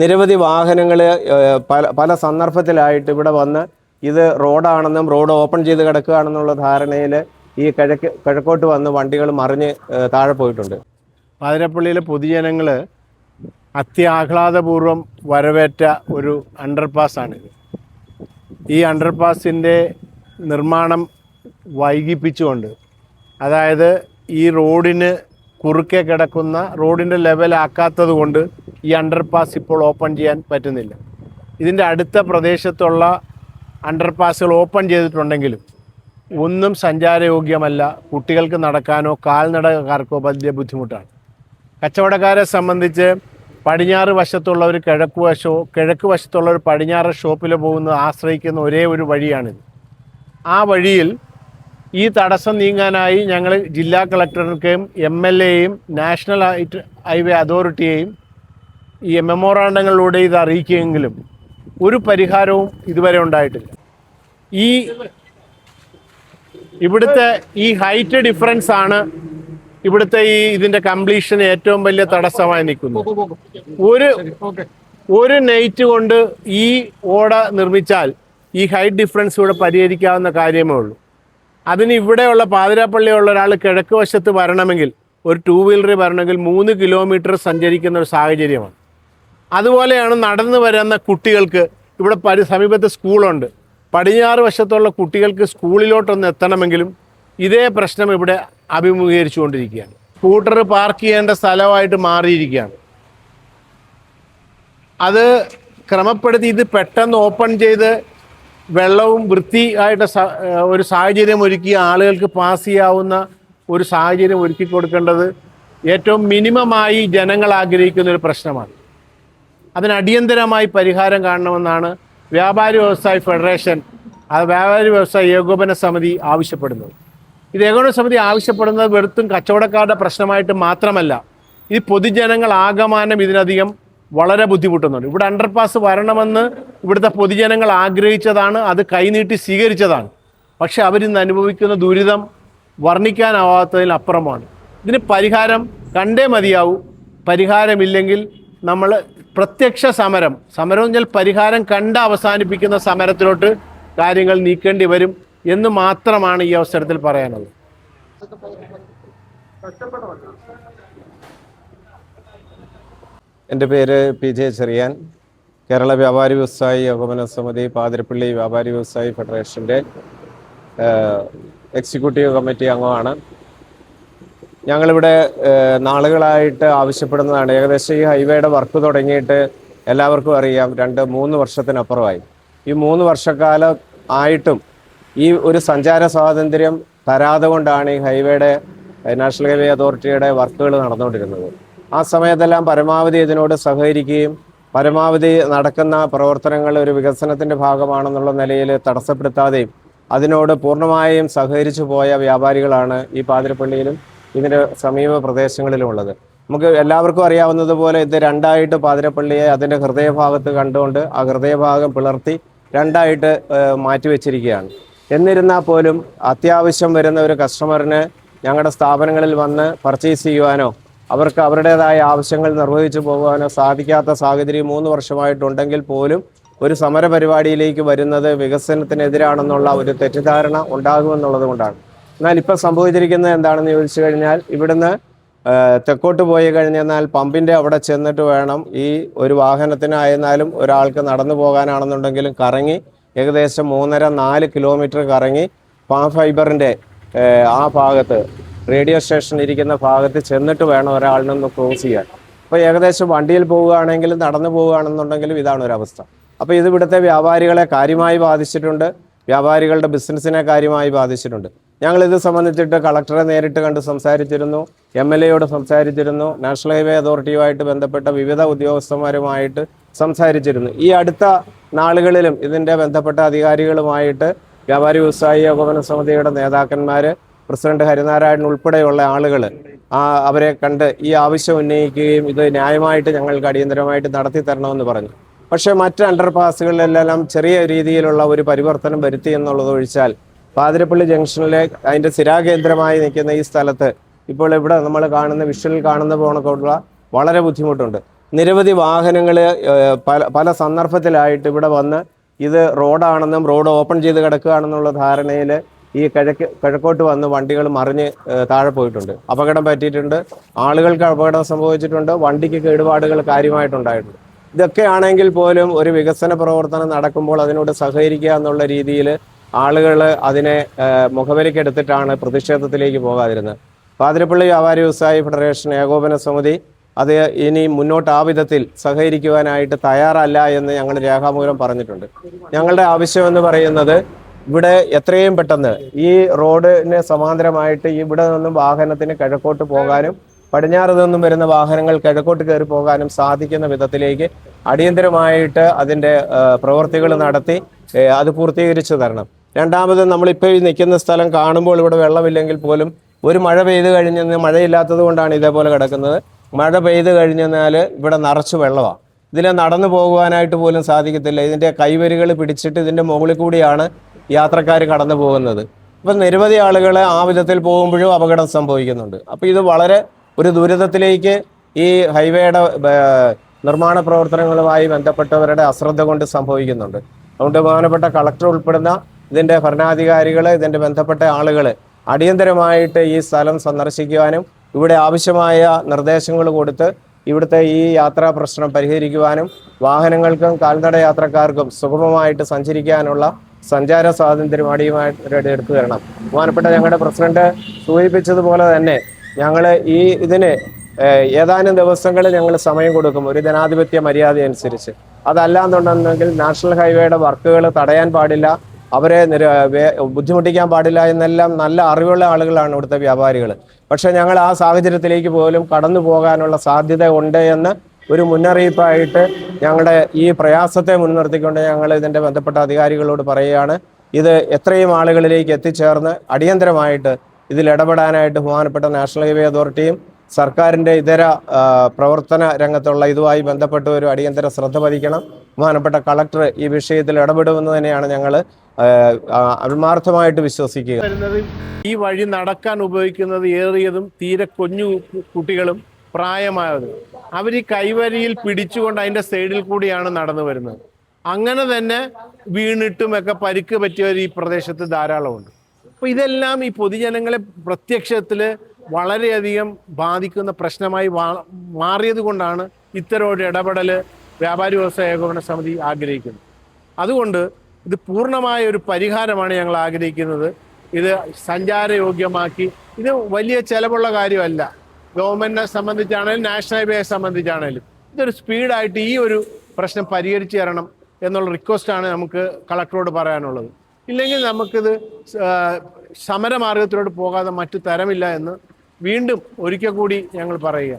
നിരവധി വാഹനങ്ങൾ പല സന്ദർഭത്തിലായിട്ട് ഇവിടെ വന്ന് ഇത് റോഡാണെന്നും റോഡ് ഓപ്പൺ ചെയ്ത് കിടക്കുകയാണെന്നുള്ള ധാരണയിൽ ഈ കിഴക്കോട്ട് വന്ന് വണ്ടികൾ മറിഞ്ഞ് താഴെ പോയിട്ടുണ്ട്. പാതിരപ്പള്ളിയിലെ പൊതുജനങ്ങൾ അത്യാഹ്ലാദപൂർവ്വം വരവേറ്റ ഒരു അണ്ടർപാസ്സാണിത്. ഈ അണ്ടർപാസിൻ്റെ നിർമ്മാണം വൈകിപ്പിച്ചുകൊണ്ട്, അതായത് ഈ റോഡിന് കുറുക്കെ കിടക്കുന്ന റോഡിൻ്റെ ലെവലാക്കാത്തത് കൊണ്ട് ഈ അണ്ടർപാസ് ഇപ്പോൾ ഓപ്പൺ ചെയ്യാൻ പറ്റുന്നില്ല. ഇതിൻ്റെ അടുത്ത പ്രദേശത്തുള്ള അണ്ടർപാസുകൾ ഓപ്പൺ ചെയ്തിട്ടുണ്ടെങ്കിലും ഒന്നും സഞ്ചാരയോഗ്യമല്ല. കുട്ടികൾക്ക് നടക്കാനോ കാൽനടക്കാർക്കോ വലിയ ബുദ്ധിമുട്ടാണ്. കച്ചവടക്കാരെ സംബന്ധിച്ച് പടിഞ്ഞാറ് വശത്തുള്ളവർ കിഴക്ക് വശത്തുള്ളവർ പടിഞ്ഞാറ് ഷോപ്പിൽ പോകുന്നത് ആശ്രയിക്കുന്ന ഒരേ ഒരു വഴിയാണിത്. ആ വഴിയിൽ ഈ തടസ്സം നീങ്ങാനായി ഞങ്ങൾ ജില്ലാ കളക്ടർക്കെയും MLAയെയും നാഷണൽ ഹൈവേ അതോറിറ്റിയെയും ഈ മെമ്മോറാണ്ടങ്ങളിലൂടെ ഇത് അറിയിക്കുമെങ്കിലും ഒരു പരിഹാരവും ഇതുവരെ ഉണ്ടായിട്ടില്ല. ഇവിടുത്തെ ഈ ഹൈറ്റ് ഡിഫറൻസ് ആണ് ഇവിടുത്തെ ഇതിൻ്റെ കംപ്ലീഷന് ഏറ്റവും വലിയ തടസ്സമായി നിൽക്കുന്നത്. ഒരു നൈറ്റ് കൊണ്ട് ഈ ഓട നിർമ്മിച്ചാൽ ഈ ഹൈറ്റ് ഡിഫറൻസ് ഇവിടെ പരിഹരിക്കാവുന്ന കാര്യമേ ഉള്ളൂ. അതിന് ഇവിടെയുള്ള പാതിരാപ്പള്ളിയുള്ള ഒരാൾ കിഴക്ക് വശത്ത് വരണമെങ്കിൽ, ഒരു 2 വീലറിൽ വരണമെങ്കിൽ 3 കിലോമീറ്റർ സഞ്ചരിക്കുന്ന ഒരു സാഹചര്യമാണ്. അതുപോലെയാണ് നടന്നു വരുന്ന കുട്ടികൾക്ക്. ഇവിടെ സമീപത്ത് സ്കൂളുണ്ട്. പടിഞ്ഞാറ് വശത്തുള്ള കുട്ടികൾക്ക് സ്കൂളിലോട്ടൊന്ന് എത്തണമെങ്കിലും ഇതേ പ്രശ്നം ഇവിടെ അഭിമുഖീകരിച്ചുകൊണ്ടിരിക്കുകയാണ്. സ്കൂട്ടർ പാർക്ക് ചെയ്യേണ്ട സ്ഥലമായിട്ട് മാറിയിരിക്കുകയാണ്. അത് ക്രമപ്പെടുത്തി ഇത് പെട്ടെന്ന് ഓപ്പൺ ചെയ്ത് വെള്ളവും വൃത്തിയായിട്ട് ഒരു സാഹചര്യം ഒരുക്കി ആളുകൾക്ക് പാസ് ചെയ്യാവുന്ന ഒരു സാഹചര്യം ഒരുക്കി കൊടുക്കേണ്ടത് ഏറ്റവും മിനിമമായി ജനങ്ങൾ ആഗ്രഹിക്കുന്ന ഒരു പ്രശ്നമാണ്. അതിന് അടിയന്തരമായി പരിഹാരം കാണണമെന്നാണ് വ്യാപാരി വ്യവസായ ഫെഡറേഷൻ, വ്യാപാരി വ്യവസായ ഏകോപന സമിതി ആവശ്യപ്പെടുന്നത്. ഇത് ഏകോപന സമിതി ആവശ്യപ്പെടുന്നത് വെറുത്തും കച്ചവടക്കാരുടെ പ്രശ്നമായിട്ട് മാത്രമല്ല, ഈ പൊതുജനങ്ങൾ ആകമാനം ഇതിനധികം വളരെ ബുദ്ധിമുട്ടുന്നുണ്ട്. ഇവിടെ അണ്ടർപാസ് വരണമെന്ന് ഇവിടുത്തെ പൊതുജനങ്ങൾ ആഗ്രഹിച്ചതാണ്, അത് കൈനീട്ടി സ്വീകരിച്ചതാണ്. പക്ഷെ അവരിന്ന് അനുഭവിക്കുന്ന ദുരിതം വർണ്ണിക്കാനാവാത്തതിനപ്പുറമാണ്. ഇതിന് പരിഹാരം കണ്ടേ മതിയാവൂ. പരിഹാരമില്ലെങ്കിൽ നമ്മൾ പ്രത്യക്ഷ സമരം പറഞ്ഞാൽ പരിഹാരം കണ്ട് അവസാനിപ്പിക്കുന്ന സമരത്തിലോട്ട് കാര്യങ്ങൾ നീക്കേണ്ടി വരും എന്ന് മാത്രമാണ് ഈ അവസരത്തിൽ പറയാനുള്ളത്. എൻ്റെ പേര് PJ ചെറിയാൻ, കേരള വ്യാപാരി വ്യവസായി ഏകോപന സമിതി പാതിരപ്പള്ളി വ്യാപാരി വ്യവസായി ഫെഡറേഷൻ്റെ എക്സിക്യൂട്ടീവ് കമ്മിറ്റി അംഗമാണ്. ഞങ്ങളിവിടെ നാളുകളായിട്ട് ആവശ്യപ്പെടുന്നതാണ്. ഏകദേശം ഈ ഹൈവേയുടെ വർക്ക് തുടങ്ങിയിട്ട് എല്ലാവർക്കും അറിയാം 2-3 വർഷത്തിനപ്പുറമായി. ഈ 3 വർഷക്കാലം ആയിട്ടും ഈ ഒരു സഞ്ചാര സ്വാതന്ത്ര്യം തരാതെ കൊണ്ടാണ് ഈ ഹൈവേയുടെ നാഷണൽ ഹൈവേ അതോറിറ്റിയുടെ വർക്കുകൾ നടന്നുകൊണ്ടിരുന്നത്. ആ സമയത്തെല്ലാം പരമാവധി ഇതിനോട് സഹകരിക്കുകയും പരമാവധി നടക്കുന്ന പ്രവർത്തനങ്ങൾ ഒരു വികസനത്തിൻ്റെ ഭാഗമാണെന്നുള്ള നിലയിൽ തടസ്സപ്പെടുത്താതെയും അതിനോട് പൂർണ്ണമായും സഹകരിച്ചു പോയ വ്യാപാരികളാണ് ഈ പാതിരപ്പള്ളിയിലും ഇതിൻ്റെ സമീപ പ്രദേശങ്ങളിലുമുള്ളത്. നമുക്ക് എല്ലാവർക്കും അറിയാവുന്നതുപോലെ ഇത് രണ്ടായിട്ട് പാതിരപ്പള്ളിയെ അതിൻ്റെ ഹൃദയഭാഗത്ത് കണ്ടുകൊണ്ട് ആ ഹൃദയഭാഗം പിളർത്തി രണ്ടായിട്ട് മാറ്റിവെച്ചിരിക്കുകയാണ്. എന്നിരുന്നാൽ പോലും അത്യാവശ്യം വരുന്ന ഒരു കസ്റ്റമറിന് ഞങ്ങളുടെ സ്ഥാപനങ്ങളിൽ വന്ന് പർച്ചേസ് ചെയ്യുവാനോ അവർക്ക് അവരുടേതായ ആവശ്യങ്ങൾ നിർവഹിച്ചു പോകുവാനോ സാധിക്കാത്ത സാഹചര്യം 3 വർഷമായിട്ടുണ്ടെങ്കിൽ പോലും ഒരു സമരപരിപാടിയിലേക്ക് വരുന്നത് വികസനത്തിനെതിരാണെന്നുള്ള ഒരു തെറ്റിദ്ധാരണ ഉണ്ടാകുമെന്നുള്ളത് കൊണ്ടാണ്. എന്നാൽ ഇപ്പോൾ സംഭവിച്ചിരിക്കുന്നത് എന്താണെന്ന് ചോദിച്ചു കഴിഞ്ഞാൽ, ഇവിടുന്ന് തെക്കോട്ട് പോയി കഴിഞ്ഞാൽ പമ്പിൻ്റെ അവിടെ ചെന്നിട്ട് വേണം ഈ ഒരു വാഹനത്തിനായിരുന്നാലും ഒരാൾക്ക് നടന്നു പോകാനാണെന്നുണ്ടെങ്കിലും കറങ്ങി ഏകദേശം 3.5-4 കിലോമീറ്റർ കറങ്ങി പാം ഫൈബറിൻ്റെ ആ ഭാഗത്ത് റേഡിയോ സ്റ്റേഷൻ ഇരിക്കുന്ന ഭാഗത്ത് ചെന്നിട്ട് വേണം ഒരാളിനൊന്ന് ക്രോസ് ചെയ്യാൻ. അപ്പോൾ ഏകദേശം വണ്ടിയിൽ പോവുകയാണെങ്കിലും നടന്നു പോവുകയാണെന്നുണ്ടെങ്കിലും ഇതാണ് ഒരവസ്ഥ. അപ്പോൾ ഇത് ഇവിടുത്തെ വ്യാപാരികളെ കാര്യമായി ബാധിച്ചിട്ടുണ്ട്, വ്യാപാരികളുടെ ബിസിനസ്സിനെ കാര്യമായി ബാധിച്ചിട്ടുണ്ട്. ഞങ്ങളിത് സംബന്ധിച്ചിട്ട് കളക്ടറെ നേരിട്ട് കണ്ട് സംസാരിച്ചിരുന്നു, MLAയോട് സംസാരിച്ചിരുന്നു, നാഷണൽ ഹൈവേ അതോറിറ്റിയുമായിട്ട് ബന്ധപ്പെട്ട വിവിധ ഉദ്യോഗസ്ഥന്മാരുമായിട്ട് സംസാരിച്ചിരുന്നു. ഈ അടുത്ത നാളുകളിലും ഇതിൻ്റെ ബന്ധപ്പെട്ട അധികാരികളുമായിട്ട് വ്യാപാരി വ്യവസായി ഏകോപന സമിതിയുടെ നേതാക്കന്മാർ, പ്രസിഡന്റ് ഹരിനാരായണൻ ഉൾപ്പെടെയുള്ള ആളുകൾ അവരെ കണ്ട് ഈ ആവശ്യം ഉന്നയിക്കുകയും ഇത് ന്യായമായിട്ട് ഞങ്ങൾക്ക് അടിയന്തരമായിട്ട് നടത്തി തരണമെന്ന് പറഞ്ഞു. പക്ഷേ മറ്റ് അണ്ടർപാസുകളിലെല്ലാം ചെറിയ രീതിയിലുള്ള ഒരു പരിവർത്തനം വരുത്തി എന്നുള്ളത് ഒഴിച്ചാൽ പാതിരപ്പള്ളി ജംഗ്ഷനിലെ അതിൻ്റെ സ്ഥിരാകേന്ദ്രമായി നിൽക്കുന്ന ഈ സ്ഥലത്ത് ഇപ്പോൾ ഇവിടെ നമ്മൾ കാണുന്ന വിഷ്വലിൽ കാണുന്ന പോണക്കുള്ള വളരെ ബുദ്ധിമുട്ടുണ്ട്. നിരവധി വാഹനങ്ങൾ പല പല സന്ദർഭത്തിലായിട്ട് ഇവിടെ വന്ന് ഇത് റോഡാണെന്നും റോഡ് ഓപ്പൺ ചെയ്ത് കിടക്കുകയാണെന്നുള്ള ധാരണയിൽ ഈ കിഴക്കോട്ട് വന്ന് വണ്ടികൾ മറിഞ്ഞ് താഴെ പോയിട്ടുണ്ട്. അപകടം പറ്റിയിട്ടുണ്ട്, ആളുകൾക്ക് അപകടം സംഭവിച്ചിട്ടുണ്ട്, വണ്ടിക്ക് കേടുപാടുകൾ കാര്യമായിട്ടുണ്ടായിട്ടുണ്ട്. ഇതൊക്കെ ആണെങ്കിൽ പോലും ഒരു വികസന പ്രവർത്തനം നടക്കുമ്പോൾ അതിനോട് സഹകരിക്കുക എന്നുള്ള രീതിയിൽ ആളുകൾ അതിനെ മുഖവിലക്കെടുത്തിട്ടാണ് പ്രതിഷേധത്തിലേക്ക് പോകാതിരുന്നത്. പാതിരപ്പള്ളി വ്യാപാരി വ്യവസായി ഫെഡറേഷൻ ഏകോപന സമിതി അത് ഇനി മുന്നോട്ട് ആ വിധത്തിൽ സഹകരിക്കുവാനായിട്ട് തയ്യാറല്ല എന്ന് ഞങ്ങൾ രേഖാമൂലം പറഞ്ഞിട്ടുണ്ട്. ഞങ്ങളുടെ ആവശ്യമെന്ന് പറയുന്നത് ഇവിടെ എത്രയും പെട്ടെന്ന് ഈ റോഡിന് സമാന്തരമായിട്ട് ഇവിടെ നിന്നും വാഹനത്തിന് കിഴക്കോട്ട് പോകാനും പടിഞ്ഞാറ് നിന്നും വരുന്ന വാഹനങ്ങൾ കിഴക്കോട്ട് കയറി പോകാനും സാധിക്കുന്ന വിധത്തിലേക്ക് അടിയന്തരമായിട്ട് അതിൻ്റെ പ്രവൃത്തികൾ നടത്തി അത് പൂർത്തീകരിച്ചു തരണം. രണ്ടാമത് നമ്മളിപ്പോൾ ഈ നിൽക്കുന്ന സ്ഥലം കാണുമ്പോൾ ഇവിടെ വെള്ളമില്ലെങ്കിൽ പോലും ഒരു മഴ പെയ്ത് കഴിഞ്ഞെന്ന് മഴയില്ലാത്തത് കൊണ്ടാണ് ഇതേപോലെ കിടക്കുന്നത്. മഴ പെയ്ത് കഴിഞ്ഞെന്നാൽ ഇവിടെ നിറച്ച് വെള്ളമാണ്. ഇതിൽ നടന്നു പോകുവാനായിട്ട് പോലും സാധിക്കത്തില്ല. ഇതിൻ്റെ കൈവരികൾ പിടിച്ചിട്ട് ഇതിൻ്റെ മുകളിൽ കൂടിയാണ് യാത്രക്കാർ കടന്നു പോകുന്നത്. അപ്പം നിരവധി ആളുകൾ ആ വിധത്തിൽ പോകുമ്പോഴും അപകടം സംഭവിക്കുന്നുണ്ട്. അപ്പോൾ ഇത് വളരെ ഒരു ദുരിതത്തിലേക്ക് ഈ ഹൈവേയുടെ നിർമ്മാണ പ്രവർത്തനങ്ങളുമായി ബന്ധപ്പെട്ടവരുടെ അശ്രദ്ധ കൊണ്ട് സംഭവിക്കുന്നുണ്ട്. അതുകൊണ്ട് ബഹുമാനപ്പെട്ട കളക്ടർ ഉൾപ്പെടുന്ന ഇതിൻ്റെ ഭരണാധികാരികൾ, ഇതിൻ്റെ ബന്ധപ്പെട്ട ആളുകൾ അടിയന്തരമായിട്ട് ഈ സ്ഥലം സന്ദർശിക്കുവാനും ഇവിടെ ആവശ്യമായ നിർദ്ദേശങ്ങൾ കൊടുത്ത് ഇവിടുത്തെ ഈ യാത്രാ പ്രശ്നം പരിഹരിക്കുവാനും വാഹനങ്ങൾക്കും കാൽനട യാത്രക്കാർക്കും സുഗമമായിട്ട് സഞ്ചരിക്കാനുള്ള സഞ്ചാര സ്വാതന്ത്ര്യം അടിയുമായിട്ട് എടുത്തു തരണം. ബഹുമാനപ്പെട്ട ഞങ്ങളുടെ പ്രസിഡന്റ് സൂചിപ്പിച്ചതുപോലെ തന്നെ ഞങ്ങൾ ഇതിന് ഏതാനും ദിവസങ്ങൾ ഞങ്ങൾ സമയം കൊടുക്കും, ഒരു ജനാധിപത്യ മര്യാദ അനുസരിച്ച്. അതല്ലാന്നുണ്ടെങ്കിൽ നാഷണൽ ഹൈവേയുടെ വർക്കുകൾ തടയാൻ പാടില്ല, അവരെ ബുദ്ധിമുട്ടിക്കാൻ പാടില്ല എന്നെല്ലാം നല്ല അറിവുള്ള ആളുകളാണ് ഇവിടുത്തെ വ്യാപാരികൾ. പക്ഷെ ഞങ്ങൾ ആ സാഹചര്യത്തിലേക്ക് പോലും കടന്നു പോകാനുള്ള സാധ്യത ഉണ്ട് എന്ന് ഒരു മുന്നറിയിപ്പായിട്ട് ഞങ്ങളുടെ ഈ പ്രയാസത്തെ മുൻനിർത്തിക്കൊണ്ട് ഞങ്ങൾ ഇതിൻ്റെ ബന്ധപ്പെട്ട അധികാരികളോട് പറയുകയാണ്. ഇത് എത്രയും ആളുകളിലേക്ക് എത്തിച്ചേർന്ന് അടിയന്തരമായിട്ട് ഇതിൽ ഇടപെടാനായിട്ട് ബഹുമാനപ്പെട്ട നാഷണൽ ഹൈവേ അതോറിറ്റിയും സർക്കാരിൻ്റെ ഇതര പ്രവർത്തന രംഗത്തുള്ള ഇതുമായി ബന്ധപ്പെട്ട് ഒരു അടിയന്തര ശ്രദ്ധ പതിക്കണം. ബഹുമാനപ്പെട്ട കളക്ടർ ഈ വിഷയത്തിൽ ഇടപെടുമെന്ന് തന്നെയാണ് ഞങ്ങൾ ആത്മാർത്ഥമായിട്ട് വിശ്വസിക്കുക. ഈ വഴി നടക്കാൻ ഉപയോഗിക്കുന്നത് ഏറിയതും തീരെ കുഞ്ഞു കുട്ടികളും പ്രായമായവരും. അവർ ഈ കൈവരിയിൽ പിടിച്ചുകൊണ്ട് അതിൻ്റെ സൈഡിൽ കൂടിയാണ് നടന്നു വരുന്നത്. അങ്ങനെ തന്നെ വീണിട്ടുമൊക്കെ പരിക്ക് പറ്റിയവർ ഈ പ്രദേശത്ത് ധാരാളമുണ്ട്. അപ്പോൾ ഇതെല്ലാം ഈ പൊതുജനങ്ങളെ പ്രത്യക്ഷത്തിൽ വളരെയധികം ബാധിക്കുന്ന പ്രശ്നമായി മാറിയത് കൊണ്ടാണ് ഇത്തരം ഒരു ഇടപെടൽ വ്യാപാരി വ്യവസായ ഏകോപന സമിതി ആഗ്രഹിക്കുന്നത്. അതുകൊണ്ട് ഇത് പൂർണ്ണമായ ഒരു പരിഹാരമാണ് ഞങ്ങൾ ആഗ്രഹിക്കുന്നത്. ഇത് സഞ്ചാരയോഗ്യമാക്കി, ഇത് വലിയ ചിലവുള്ള കാര്യമല്ല. ഗവൺമെന്റിനെ സംബന്ധിച്ചാണെങ്കിലും നാഷണൽ ഹൈവേയെ സംബന്ധിച്ചാണെങ്കിലും ഇതൊരു സ്പീഡായിട്ട് ഈ ഒരു പ്രശ്നം പരിഹരിച്ചു തരണം എന്നുള്ള റിക്വസ്റ്റാണ് നമുക്ക് കളക്ടറോട് പറയാനുള്ളത്. ഇല്ലെങ്കിൽ നമുക്കിത് സമരമാർഗത്തിലോട്ട് പോകാതെ മറ്റു തരമില്ല എന്ന് വീണ്ടും ഒരിക്കൽ കൂടി ഞങ്ങൾ പറയുക.